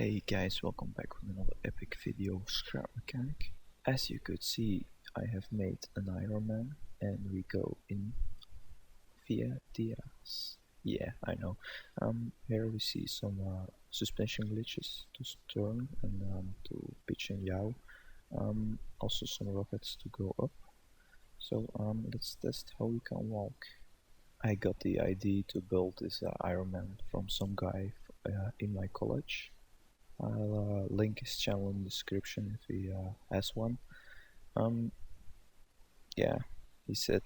Hey guys, welcome back with another epic video of Scrap Mechanic. As you could see, I have made an Iron Man and we go in via Diaz. Yeah, I know. Here we see some suspension glitches to turn and to pitch and yaw. Also some rockets to go up. So let's test how we can walk. I got the idea to build this Iron Man from some guy in my college. I'll link his channel in the description if he has one. Yeah, he said,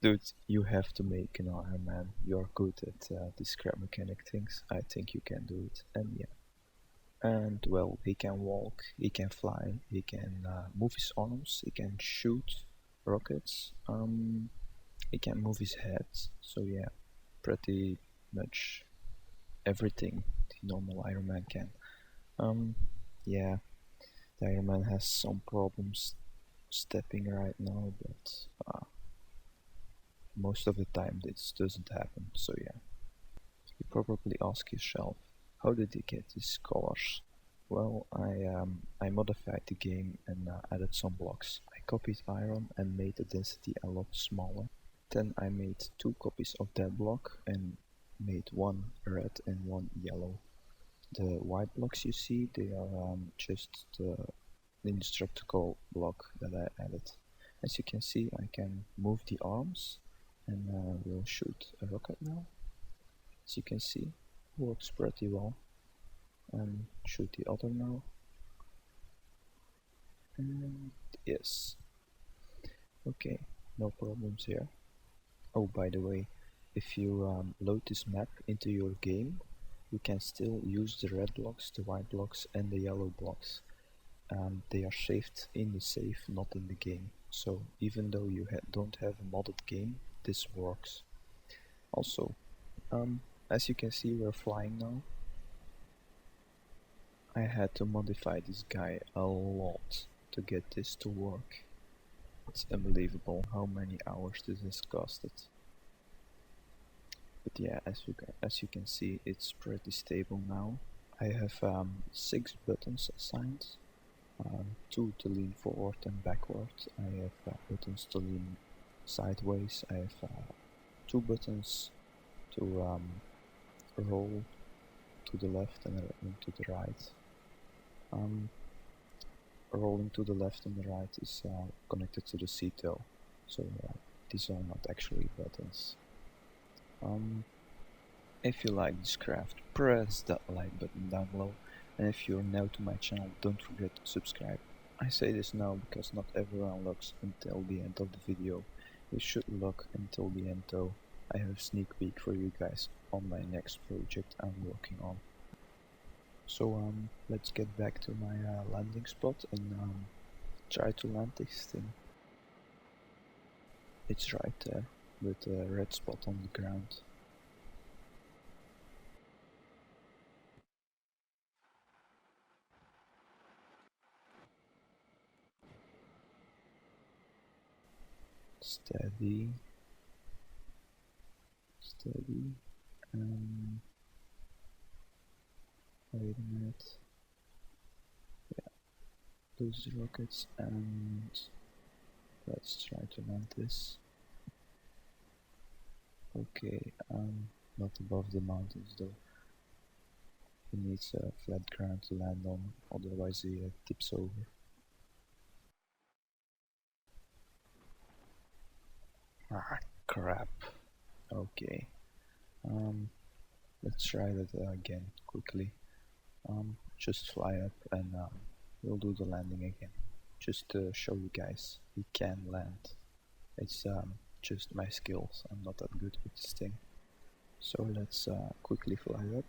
dude, you have to make an Iron Man. You're good at these scrap mechanic things. I think you can do it. And yeah. And well, he can walk, he can fly, he can move his arms, he can shoot rockets, he can move his head. So yeah, pretty much everything the normal Iron Man can. Yeah, the Iron Man has some problems stepping right now, but most of the time this doesn't happen, so yeah. You probably ask yourself, how did he get these colors? Well, I modified the game and added some blocks. I copied iron and made the density a lot smaller. Then I made 2 copies of that block and made one red and one yellow. The white blocks you see, they are just the indestructible block that I added. As you can see, I can move the arms and we'll shoot a rocket now. As you can see, works pretty well. And shoot the other now. And yes. Okay, no problems here. Oh, by the way, if you load this map into your game, you can still use the red blocks, the white blocks and the yellow blocks. They are saved in the save, not in the game. So even though you don't have a modded game, this works. Also, as you can see, we're flying now. I had to modify this guy a lot to get this to work. It's unbelievable how many hours this has costed. But yeah, as you can see, it's pretty stable now. I have 6 buttons assigned. 2 to lean forward and backward. I have buttons to lean sideways. I have 2 buttons to roll to the left and to the right. Rolling to the left and the right is connected to the seat though, so these are not actually buttons. If you like this craft, press that like button down below, and if you're new to my channel, don't forget to subscribe. I say this now because not everyone looks until the end of the video. You should look until the end though. I have a sneak peek for you guys on my next project I'm working on. So let's get back to my landing spot and try to land this thing. It's right there, with a red spot on the ground. Steady. Steady. Wait a minute. Yeah, lose the rockets and let's try to land this. Okay, not above the mountains though. He needs a flat ground to land on, otherwise he tips over. Ah, crap. Okay. Let's try that again quickly. Just fly up and we'll do the landing again. Just to show you guys, he can land. It's just my skills, I'm not that good with this thing. So let's quickly fly up.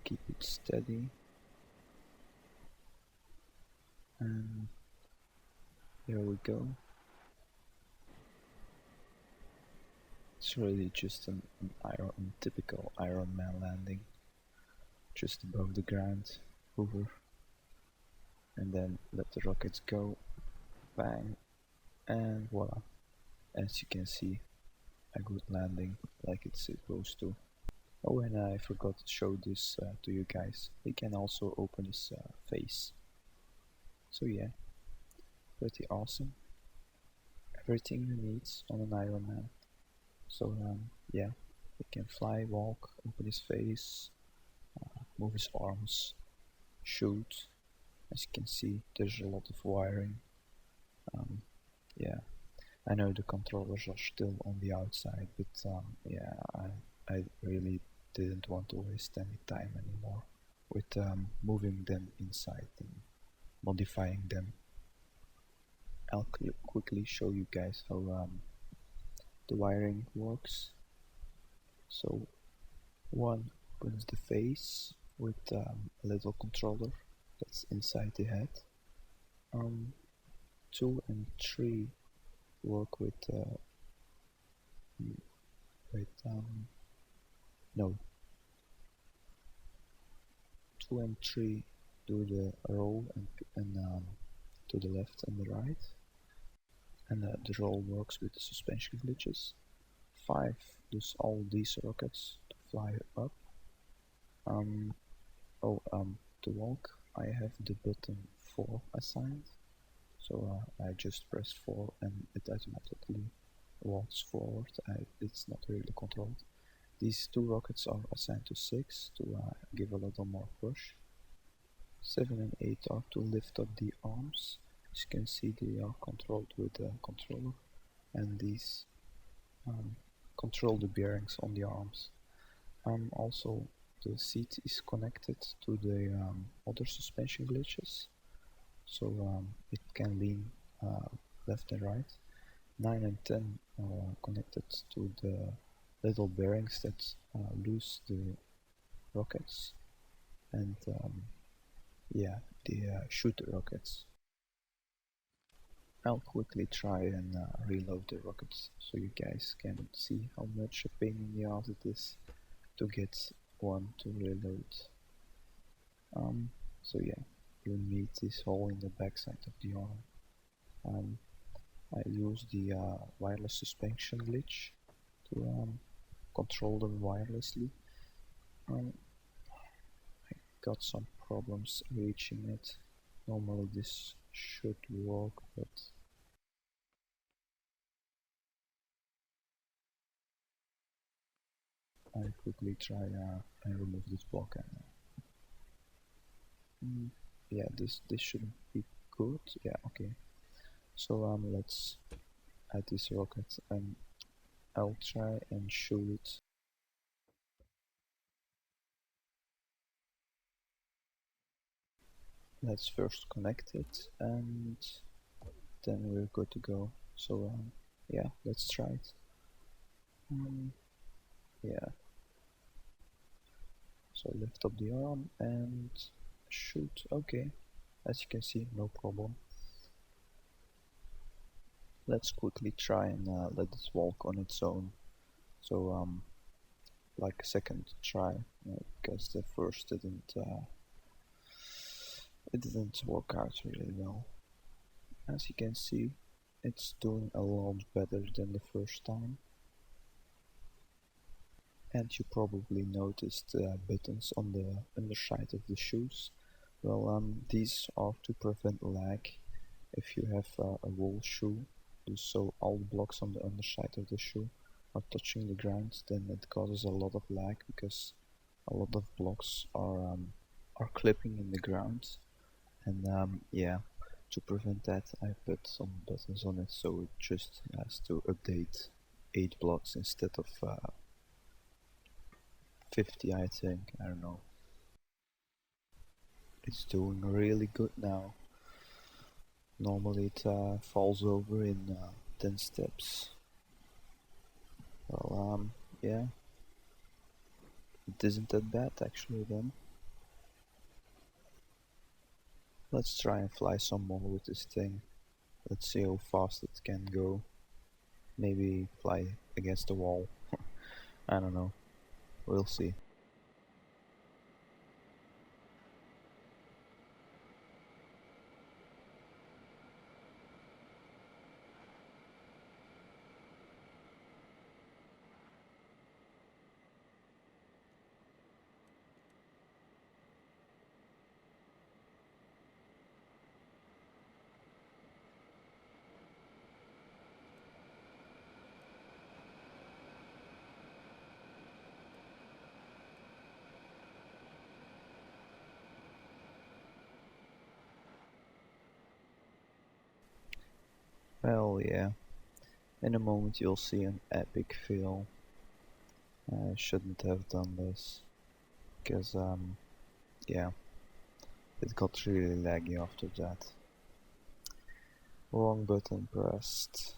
Keep it steady. And here we go. It's really just an typical Iron Man landing. Just above the ground, hover, and then let the rockets go, bang, and voila. As you can see, a good landing like it's supposed to. Oh, and I forgot to show this to you guys. He can also open his face. So yeah, pretty awesome. Everything you need on an Iron Man. So yeah, he can fly, walk, open his face, move his arms, shoot. As you can see, there's a lot of wiring. Yeah, I know the controllers are still on the outside, but yeah, I really didn't want to waste any time anymore with moving them inside and modifying them. I'll quickly show you guys how the wiring works. So one opens the face with a little controller that's inside the head. 2 and 3 work with no, 2 and 3 do the roll and to the left and the right, and the roll works with the suspension glitches. 5 does all these rockets to fly up. To walk, I have the button 4 assigned, so I just press 4 and it automatically walks forward. It's not really controlled. These 2 rockets are assigned to 6 to give a little more push. 7 and 8 are to lift up the arms. As you can see, they are controlled with a controller, and these control the bearings on the arms. Also, the seat is connected to the other suspension glitches, so it can lean left and right. 9 and 10 are connected to the little bearings that loose the rockets, and yeah, they shoot the rockets. I'll quickly try and reload the rockets so you guys can see how much a pain in the ass it is to get one to reload. So yeah, you need this hole in the backside of the arm. I use the wireless suspension glitch to control them wirelessly. I got some problems reaching it. Normally this should work, but I quickly try and remove this block and yeah, this shouldn't be good. Yeah, okay. So let's add this rocket and I'll try and shoot it. Let's first connect it and then we're good to go. So yeah, let's try it. Yeah, so lift up the arm and shoot. Okay, as you can see, no problem. Let's quickly try and let it walk on its own. So like a second try, because the first it didn't work out really well. As you can see, it's doing a lot better than the first time. And you probably noticed buttons on the underside of the shoes. Well, these are to prevent lag. If you have a wool shoe, so all the blocks on the underside of the shoe are touching the ground, then it causes a lot of lag because a lot of blocks are clipping in the ground. And yeah, to prevent that, I put some buttons on it so it just has to update 8 blocks instead of 50, I think. I don't know. It's doing really good now. Normally it falls over in 10 steps. Well, yeah, it isn't that bad actually then. Let's try and fly some more with this thing. Let's see how fast it can go. Maybe fly against the wall. I don't know. We'll see. Well, yeah. In a moment you'll see an epic fail. I shouldn't have done this, because yeah, it got really laggy after that. Wrong button pressed,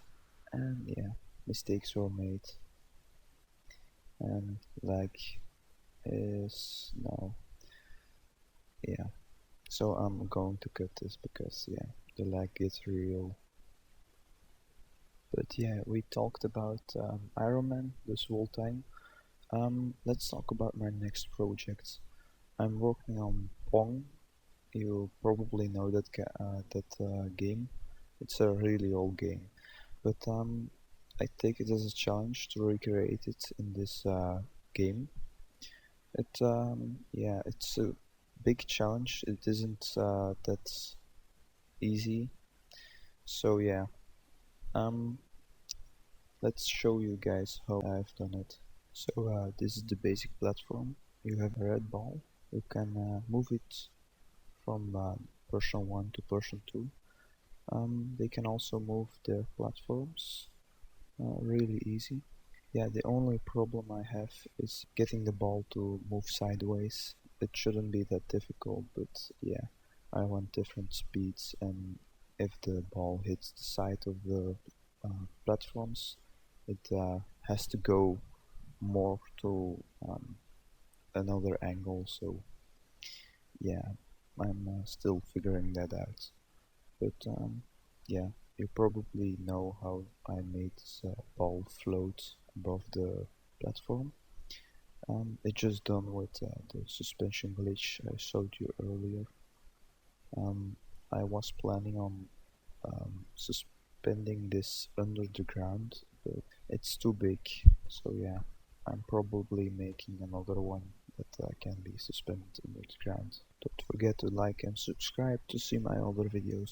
and yeah, mistakes were made, and lag is now, yeah. So I'm going to cut this because yeah, the lag is real. But yeah, we talked about Iron Man this whole time. Let's talk about my next project. I'm working on PONG. You probably know that game. It's a really old game, but I take it as a challenge to recreate it in this game. Yeah, it's a big challenge. It isn't that easy. So yeah, um, let's show you guys how I've done it. So this is the basic platform. You have a red ball. You can move it from person 1 to person 2. They can also move their platforms really easy. Yeah, the only problem I have is getting the ball to move sideways. It shouldn't be that difficult, but yeah, I want different speeds, and if the ball hits the side of the platforms, it has to go more to another angle. So yeah, I'm still figuring that out. But yeah, you probably know how I made this ball float above the platform. It's just done with the suspension glitch I showed you earlier. I was planning on suspending this under the ground, but it's too big. So yeah, I'm probably making another one that can be suspended under the ground. Don't forget to like and subscribe to see my other videos.